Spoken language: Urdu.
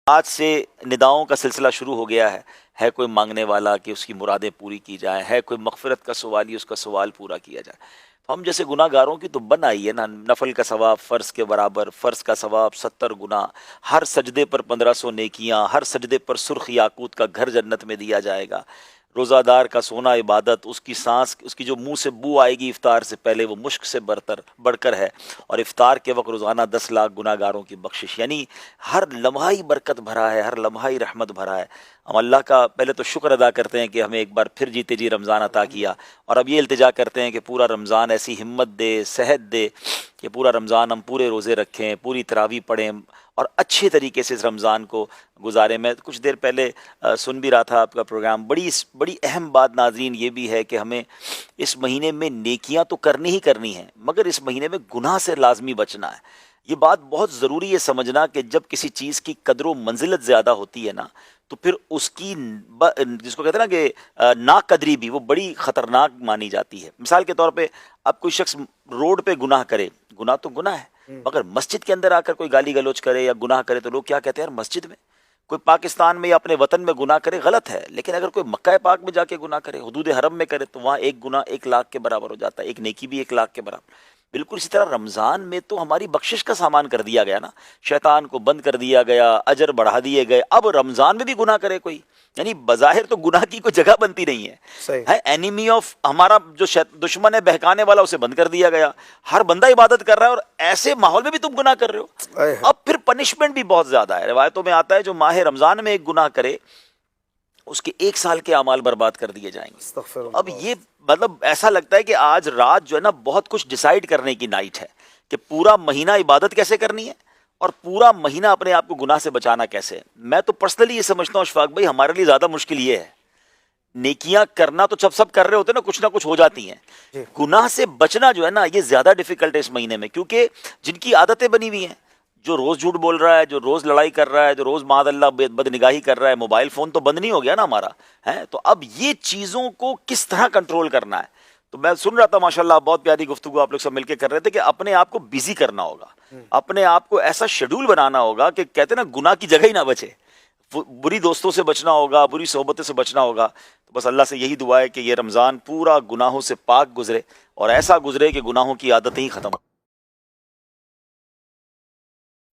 آج سے نداؤں کا سلسلہ شروع ہو گیا ہے کوئی مانگنے والا کہ اس کی مرادیں پوری کی جائیں، ہے کوئی مغفرت کا سوالی اس کا سوال پورا کیا جائے. تو ہم جیسے گناہ گاروں کی تو بن آئی ہے نا، نفل کا ثواب فرض کے برابر، فرض کا ثواب 70 گنا، ہر سجدے پر 1500 نیکیاں، ہر سجدے پر سرخ یاقوت کا گھر جنت میں دیا جائے گا. روزہ دار کا سونا عبادت، اس کی سانس، اس کی جو منہ سے بو آئے گی افطار سے پہلے وہ مشک سے بڑھ کر ہے. اور افطار کے وقت روزانہ 10 لاکھ گناہ گاروں کی بخشش، یعنی ہر لمحہ ہی برکت بھرا ہے، ہر لمحہ ہی رحمت بھرا ہے. ہم اللہ کا پہلے تو شکر ادا کرتے ہیں کہ ہمیں ایک بار پھر جیتے جی رمضان عطا کیا، اور اب یہ التجا کرتے ہیں کہ پورا رمضان ایسی ہمت دے، صحت دے کہ پورا رمضان ہم پورے روزے رکھیں، پوری تراویح پڑھیں اور اچھے طریقے سے اس رمضان کو گزاریں. میں کچھ دیر پہلے سن بھی رہا تھا آپ کا پروگرام. بڑی اہم بات ناظرین یہ بھی ہے کہ ہمیں اس مہینے میں نیکیاں تو کرنی ہی کرنی ہیں، مگر اس مہینے میں گناہ سے لازمی بچنا ہے. یہ بات بہت ضروری ہے سمجھنا کہ جب کسی چیز کی قدر و منزلت زیادہ ہوتی ہے نا، تو پھر اس کی جس کو کہتے ہیں نا کہ ناقدری بھی وہ بڑی خطرناک مانی جاتی ہے. مثال کے طور پہ اب کوئی شخص روڈ پہ گناہ کرے، گناہ تو گناہ ہے، مگر مسجد کے اندر آ کر کوئی گالی گلوچ کرے یا گناہ کرے تو لوگ کیا کہتے ہیں، یار مسجد میں. کوئی پاکستان میں یا اپنے وطن میں گناہ کرے غلط ہے، لیکن اگر کوئی مکہ پاک میں جا کے گناہ کرے، حدود حرم میں کرے، تو وہاں ایک گناہ 1 لاکھ کے برابر ہو جاتا ہے، ایک نیکی بھی 1 لاکھ کے برابر. بالکل اسی طرح رمضان میں تو ہماری بخشش کا سامان کر دیا گیا نا، شیطان کو بند کر دیا گیا، اجر بڑھا دیے گئے. اب رمضان میں بھی گناہ کرے کوئی، یعنی بظاہر تو گناہ کی کوئی جگہ بنتی نہیں ہے. اینیمی آف ہمارا جو دشمن ہے بہکانے والا، اسے بند کر دیا گیا. ہر بندہ عبادت کر رہا ہے اور ایسے ماحول میں بھی تم گناہ کر رہے ہو. اب پھر پنشمنٹ بھی بہت زیادہ ہے. روایتوں میں آتا ہے جو ماہ رمضان میں ایک گناہ کرے اس کے 1 سال کے اعمال برباد کر دیے جائیں گے. اب یہ مطلب ایسا لگتا ہے کہ آج رات جو ہے نا بہت کچھ ڈیسائیڈ کرنے کی نائٹ ہے کہ پورا مہینہ عبادت کیسے کرنی ہے اور پورا مہینہ اپنے آپ کو گناہ سے بچانا کیسے ہے. میں تو پرسنلی یہ سمجھتا ہوں اشفاق بھائی، ہمارے لیے زیادہ مشکل یہ ہے. نیکیاں کرنا تو سب کر رہے ہوتے ہیں نا، کچھ نہ کچھ ہو جاتی ہیں. گناہ سے بچنا جو ہے نا یہ زیادہ ڈیفیکلٹ ہے اس مہینے میں، کیونکہ جن کی عادتیں بنی ہوئی ہیں، جو روز جھوٹ بول رہا ہے، جو روز لڑائی کر رہا ہے، جو روز معاذ اللہ بد نگاہی کر رہا ہے، موبائل فون تو بند نہیں ہو گیا نا ہمارا ہے. تو اب یہ چیزوں کو کس طرح کنٹرول کرنا ہے. تو میں سن رہا تھا ماشاءاللہ بہت پیاری گفتگو آپ لوگ سب مل کے کر رہے تھے کہ اپنے آپ کو بیزی کرنا ہوگا، اپنے آپ کو ایسا شیڈول بنانا ہوگا کہ کہتے ہیں نا گناہ کی جگہ ہی نہ بچے. بری دوستوں سے بچنا ہوگا، بری صحبتوں سے بچنا ہوگا. تو بس اللہ سے یہی دعا ہے کہ یہ رمضان پورا گناہوں سے پاک گزرے اور ایسا گزرے کہ گناہوں کی عادتیں ہی ختم ہو.